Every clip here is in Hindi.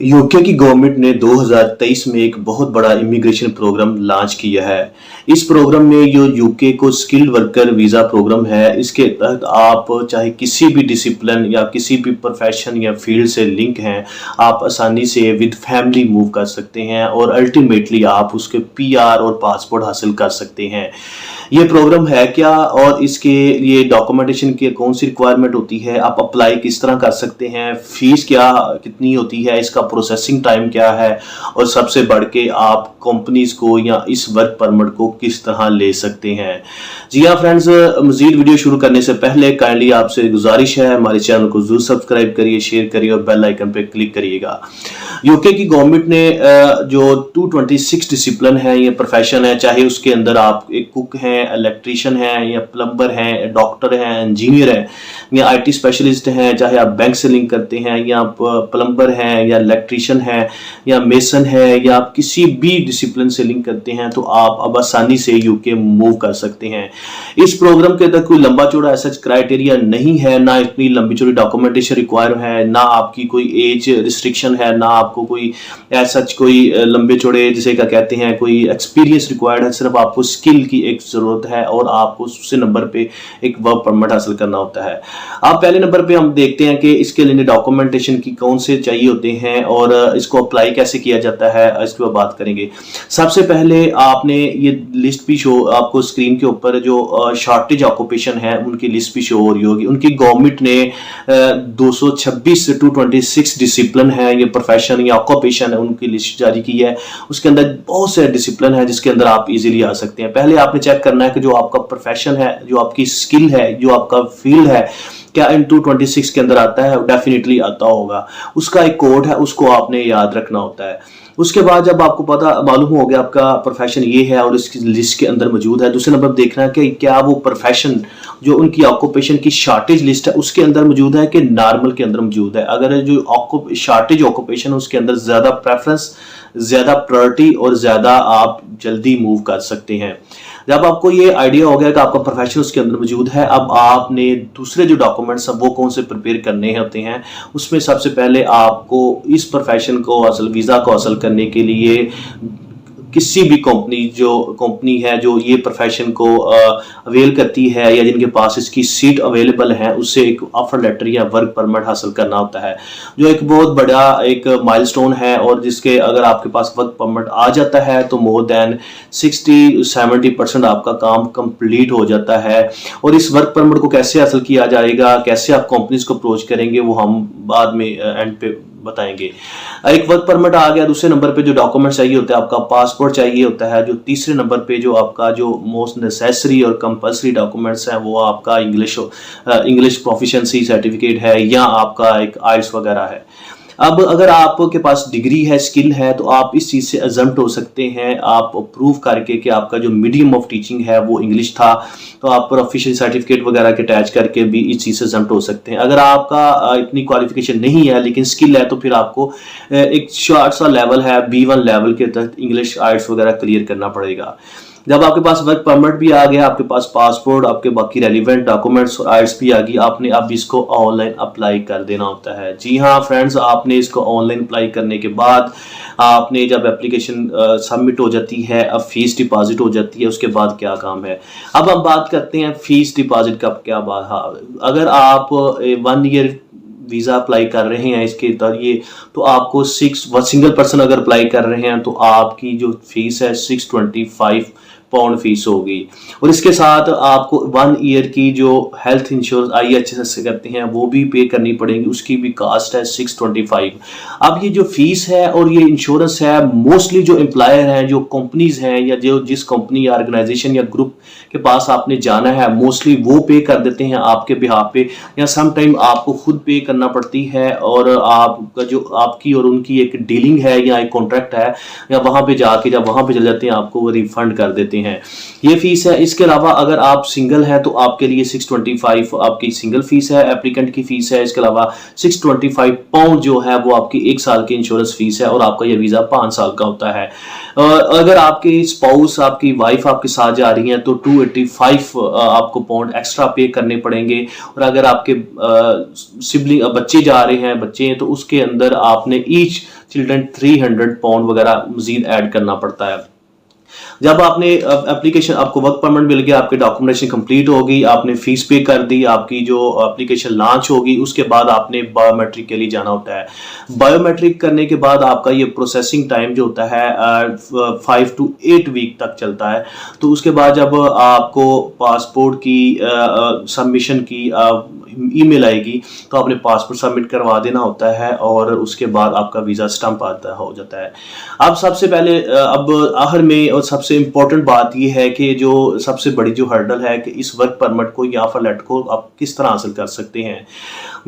यूके की गवर्नमेंट ने 2023 में एक बहुत बड़ा इमिग्रेशन प्रोग्राम लॉन्च किया है। इस प्रोग्राम में जो यूके को स्किल्ड वर्कर वीज़ा प्रोग्राम है, इसके तहत आप चाहे किसी भी डिसिप्लिन या किसी भी प्रोफेशन या फील्ड से लिंक हैं, आप आसानी से विद फैमिली मूव कर सकते हैं और अल्टीमेटली आप उसके पीआर और पासपोर्ट हासिल कर सकते हैं। ये प्रोग्राम है क्या और इसके लिए डॉक्यूमेंटेशन की कौन सी रिक्वायरमेंट होती है, आप अप्लाई किस तरह कर सकते हैं, फीस क्या कितनी होती है, इसका प्रोसेसिंग टाइम क्या है और सबसे बढ़ के आप कंपनीज को या इस वर्क परमिट को किस तरह ले सकते हैं। जी हाँ फ्रेंड्स, मजीद वीडियो शुरू करने से पहले काइंडली आपसे गुजारिश है, हमारे चैनल को जरूर सब्सक्राइब करिए, शेयर करिए और बेल आइकन पे क्लिक करिएगा। यूके की गवर्नमेंट ने जो 226 डिसिप्लिन है, ये प्रोफेशन है, चाहे उसके अंदर आप एक कुक हैं, इलेक्ट्रीशियन है या प्लम्बर हैं, डॉक्टर हैं, इंजीनियर हैं या आईटी स्पेशलिस्ट हैं, चाहे आप बैंक से लिंक करते हैं या आप प्लम्बर हैं या इलेक्ट्रीशियन हैं या मेसन है या आप किसी भी डिसिप्लिन से लिंक करते हैं, तो आप अब आसानी से यूके मूव कर सकते हैं। इस प्रोग्राम के अंदर कोई लंबा चौड़ा ऐसा क्राइटेरिया नहीं है, ना इतनी लंबी चौड़ी डॉक्यूमेंटेशन रिक्वायर है, ना आपकी कोई एज रिस्ट्रिक्शन है, ना आपको कोई ऐसा कोई लंबे चौड़े जिसे क्या कहते हैं कोई एक्सपीरियंस रिक्वायर्ड है। सिर्फ आपको स्किल की एक जरूरत है और आपको दूसरे नंबर पे एक वर्क परमिट हासिल करना होता है। आप पहले नंबर पे हम देखते हैं कि इसके लिए डॉक्यूमेंटेशन की कौन से चाहिए होते हैं और इसको अप्लाई कैसे किया जाता है, इसके बाद बात करेंगे। सबसे पहले आपने ये लिस्ट भी शो आपको स्क्रीन के ऊपर जो शॉर्टेज ऑक्यूपेशन है उनकी लिस्ट भी शो हो रही होगी। उनकी गवर्नमेंट ने 226 से 226 डिसिप्लिन है, ये प्रोफेशन या ऑक्यूपेशन है, उनकी लिस्ट जारी की है। उसके अंदर बहुत से डिसिप्लिन है जिसके अंदर आप इजीली आ सकते हैं। पहले आपने चेक करना है कि जो आपका प्रोफेशन है, जो आपकी स्किल है, जो आपका फील्ड है, क्या इन 226 के अंदर आता है। डेफिनेटली आता होगा। उसका एक कोड है, उसको आपने याद रखना होता है। उसके बाद जब आपको पता मालूम हो गया आपका प्रोफेशन ये है और इसकी लिस्ट के अंदर मौजूद है, दूसरे नंबर देखना है कि क्या वो प्रोफेशन जो उनकी ऑक्यूपेशन की शॉर्टेज लिस्ट है उसके अंदर मौजूद है कि नॉर्मल के अंदर मौजूद है। अगर जो शॉर्टेज ऑक्यूपेशन है उसके अंदर ज्यादा प्रेफरेंस, ज्यादा प्रायोरिटी और ज्यादा आप जल्दी मूव कर सकते हैं। जब आपको ये आइडिया हो गया कि आपका प्रोफेशन उसके अंदर मौजूद है, अब आपने दूसरे जो डॉक्यूमेंट्स हैं वो कौन से प्रिपेयर करने होते हैं। उसमें सबसे पहले आपको इस प्रोफेशन को हासिल, वीज़ा को हासिल करने के लिए किसी भी कंपनी है जो ये प्रोफेशन को अवेल करती है या जिनके पास इसकी सीट अवेलेबल है, उससे एक ऑफर लेटर या वर्क परमिट हासिल करना होता है, जो एक बहुत बड़ा एक माइलस्टोन है और जिसके अगर आपके पास वर्क परमिट आ जाता है तो मोर देन 60-70% आपका काम कंप्लीट हो जाता है। और इस वर्क परमिट को कैसे हासिल किया जाएगा, कैसे आप कंपनीज को अप्रोच करेंगे, वो हम बाद में एंड पे बताएंगे। एक वर्क परमिट आ गया। दूसरे नंबर पे जो डॉक्यूमेंट चाहिए होता है, आपका पासपोर्ट चाहिए होता है। जो तीसरे नंबर पे जो आपका जो मोस्ट नेसेसरी और कंपल्सरी डॉक्यूमेंट्स हैं वो आपका इंग्लिश प्रोफिशिएंसी सर्टिफिकेट है या आपका एक आइल्स वगैरह है। अब अगर आपके पास डिग्री है, स्किल है, तो आप इस चीज़ से एग्जम्प्ट हो सकते हैं, आप प्रूव करके कि आपका जो मीडियम ऑफ टीचिंग है वो इंग्लिश था, तो आप प्रोफिशिएंसी सर्टिफिकेट वगैरह के अटैच करके भी इस चीज़ से एग्जम्प्ट हो सकते हैं। अगर आपका इतनी क्वालिफिकेशन नहीं है लेकिन स्किल है, तो फिर आपको एक शॉर्ट सा लेवल है, B1 लेवल के तहत इंग्लिश आइल्स वगैरह क्लियर करना पड़ेगा। जब आपके पास वर्क परमिट भी आ गया, आपके पास पासपोर्ट, आपके बाकी रेलिवेंट डॉक्यूमेंट्स और आइल्स भी आ गई, आपने अब इसको ऑनलाइन अप्लाई कर देना होता है। जी हाँ फ्रेंड्स, आपने इसको ऑनलाइन अप्लाई करने के बाद आपने जब एप्लीकेशन सबमिट हो जाती है, अब फीस डिपॉजिट हो जाती है। उसके बाद क्या काम है, अब हम बात करते हैं फीस डिपॉजिट का क्या बात। हाँ, अगर आप 1 ईयर वीज़ा अप्लाई कर रहे हैं इसके जरिए, तो आपको सिंगल पर्सन अगर अप्लाई कर रहे हैं तो आपकी जो फीस है 625 पाउंड फीस होगी। और इसके साथ आपको 1 ईयर की जो हेल्थ इंश्योरेंस IHS से करते हैं वो भी पे करनी पड़ेगी, उसकी भी कास्ट है 625। अब ये जो फीस है और ये इंश्योरेंस है, मोस्टली जो एम्प्लॉयर हैं, जो कंपनीज हैं या जो जिस कंपनी या ऑर्गेनाइजेशन या ग्रुप के पास आपने जाना है, मोस्टली वो पे कर देते हैं आपके बिहाफ पे, या सम टाइम आपको खुद पे करना पड़ती है और आपका जो आपकी और उनकी एक डीलिंग है या एक कॉन्ट्रैक्ट है, या वहाँ पे जाके जब वहाँ पे चले जाते हैं आपको वो रिफंड कर देते हैं। ये फीस है। इसके अलावा अगर आप सिंगल हैं तो आपके लिए 625 आपकी सिंगल फीस है, एप्लीकेंट की फीस है। इसके अलावा 625 पाउंड जो है वो आपकी 1 साल की इंश्योरेंस फीस है और आपका ये वीज़ा 5 साल का होता है। अगर आपके स्पाउस, आपकी वाइफ आपके साथ जा रही हैं तो 285 आपको पाउंड एक्स्ट्रा पे करने पड़ेंगे। और अगर आपके सिबलिंग बच्चे जा रहे हैं, बच्चे हैं, तो उसके अंदर आपने ईच चिल्ड्रन 300 पाउंड वगैरह मजीद ऐड करना पड़ता है। जब आपने एप्लीकेशन, आपको वर्क परमिट मिल गया, आपकी डॉक्यूमेंटेशन कंप्लीट होगी, आपने फीस पे कर दी, आपकी जो एप्लीकेशन लॉन्च होगी, उसके बाद आपने बायोमेट्रिक के लिए जाना होता है। बायोमेट्रिक करने के बाद आपका ये प्रोसेसिंग टाइम जो होता है 5 to 8 वीक तक चलता है। तो उसके बाद जब आपको पासपोर्ट की सबमिशन की ईमेल आएगी तो आपने पासपोर्ट सबमिट करवा देना होता है और उसके बाद आपका वीज़ा स्टैंप हो जाता है। अब सबसे पहले अब आखिर में और सबसे इम्पोर्टेंट बात यह है कि जो सबसे बड़ी जो हर्डल है कि इस वर्क परमिट को या फिर लेटर को आप किस तरह हासिल कर सकते हैं।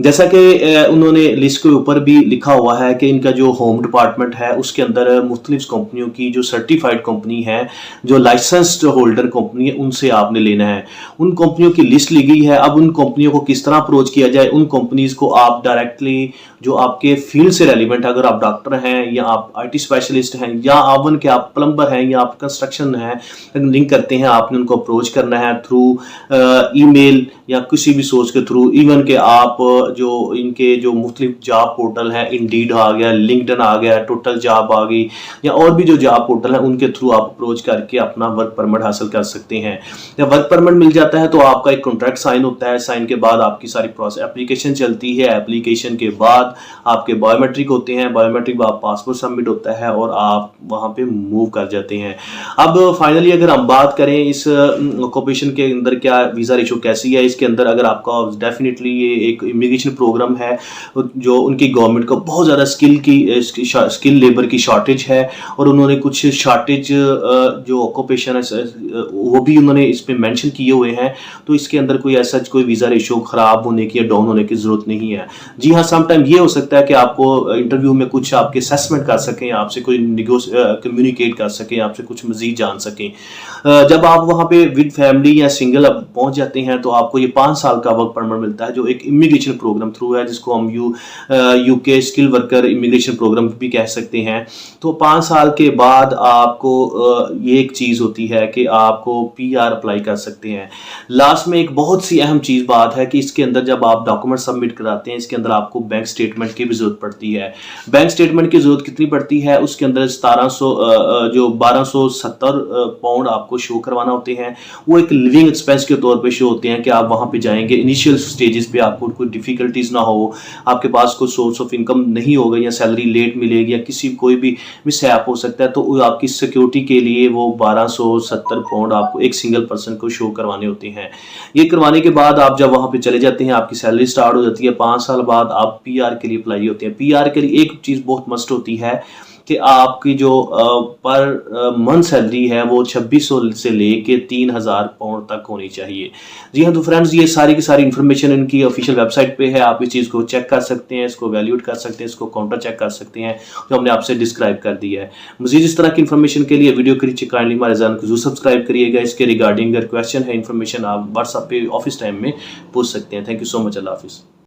जैसा कि उन्होंने लिस्ट के ऊपर भी लिखा हुआ है कि इनका जो होम डिपार्टमेंट है उसके अंदर मुख्तलिफ कंपनियों की जो सर्टिफाइड कंपनी है, जो लाइसेंस्ड होल्डर कंपनी है, उनसे आपने लेना है। उन कंपनियों की लिस्ट ली गई है। अब उन कंपनियों को किस तरह अप्रोच किया जाए, उन कंपनीज को आप डायरेक्टली जो आपके फील्ड से रेलिवेंट है, अगर आप डॉक्टर हैं या आप IT स्पेशलिस्ट हैं या आवन के आप प्लम्बर हैं या आप कंस्ट्रक्शन है लिंक करते हैं, आपने उनको अप्रोच करना है थ्रू ईमेल या किसी भी सोर्स के थ्रू। इवन के आप जो इनके जो मुख्तलिफ जॉब पोर्टल हैं, इंडीड आ गया, लिंक्डइन आ गया, टोटल जॉब आ गई, या और भी जो जॉब पोर्टल है उनके थ्रू आप अप्रोच करके अपना वर्क परमिट हासिल कर सकते हैं। जब वर्क परमिट मिल जाता है तो आपका एक कॉन्ट्रैक्ट साइन होता है। साइन के बाद आपकी सारी प्रोसेस, एप्लीकेशन चलती है। एप्लीकेशन के बाद आपके बायोमेट्रिक होते हैं। बायोमेट्रिक बाद पासपोर्ट सबमिट होता है और आप वहां पे मूव कर जाते हैं। अब फाइनली अगर हम बात करें इस ऑक्यूपेशन के अंदर क्या वीज़ा रेशो कैसी है, इसके अंदर अगर आपका डेफिनेटली ये एक इमिग्रेशन प्रोग्राम है जो उनकी गवर्नमेंट को बहुत ज़्यादा स्किल लेबर की शॉर्टेज है और उन्होंने कुछ शॉर्टेज जो ऑक्यूपेशन है वो भी उन्होंने इस पर मैंशन किए हुए हैं। तो इसके अंदर कोई ऐसा कोई वीज़ा रेशो ख़राब होने की या डाउन होने की ज़रूरत नहीं है। जी हाँ, समटाइम ये हो सकता है कि आपको इंटरव्यू में कुछ आपके असेसमेंट कर सकें, आपसे कोई कम्युनिकेट कर सकें, आपसे कुछ मजीद जान सकें। जब आप वहाँ पे विद फैमिली या सिंगल पहुँच जाते हैं तो आपको ये 5 साल का वर्क परमिट मिलता है जो एक इमिग्रेशन प्रोग्राम थ्रू है, जिसको हम UK skill worker immigration programme भी कह सकते हैं। तो 5 साल के बाद आपको ये एक चीज़ होती है कि आपको PR अप्लाई कर सकते हैं। लास्ट में एक बहुत सी अहम चीज़ बात है कि इसके अंदर जब आप डॉक्यूमेंट सबमिट कराते हैं, इसके अंदर आपको बैंक स्टेटमेंट की भी जरूरत पड़ती है। बैंक स्टेटमेंट की जरूरत कितनी पड़ती है, उसके अंदर 1270 पाउंड आपको शो करवाना होते हैं। वो एक लिविंग एक्सपेंस के तौर पे शो होते हैं कि आप वहाँ पे जाएंगे, इनिशियल स्टेजेस पे आपको कोई डिफिकल्टीज ना हो, आपके पास कोई सोर्स ऑफ इनकम नहीं होगा या सैलरी लेट मिलेगी या किसी कोई भी मिसहैप हो सकता है, तो आपकी सिक्योरिटी के लिए वो 1270 पाउंड आपको एक सिंगल पर्सन को शो करवाने होते हैं। ये करवाने के बाद आप जब वहाँ पे चले जाते हैं, आपकी सैलरी स्टार्ट हो जाती है। 5 साल बाद आप PR के लिए अप्लाई होते हैं। PR के लिए एक चीज़ बहुत मस्ट होती है कि आपकी जो पर मंथ सैलरी है वो 2600 से लेके 3000 पाउंड तक होनी चाहिए। जी हाँ, तो फ्रेंड्स ये सारी की सारी इन्फॉर्मेशन इनकी ऑफिशियल वेबसाइट पे है। आप इस चीज़ को चेक कर सकते हैं, इसको वैल्यूएट कर सकते हैं, इसको काउंटर चेक कर सकते हैं जो हमने आपसे डिस्क्राइब कर दिया है। मजीद इस तरह की इन्फॉर्मेशन के लिए वीडियो के नीचे काइंडली हमारे चैनल को जरूर सब्सक्राइब करिएगा। इसके रिगार्डिंग अगर क्वेश्चन है, इन्फॉर्मेशन आप व्हाट्सएप पे ऑफिस टाइम में पूछ सकते हैं। Thank you so much. अल्लाह हाफिज़।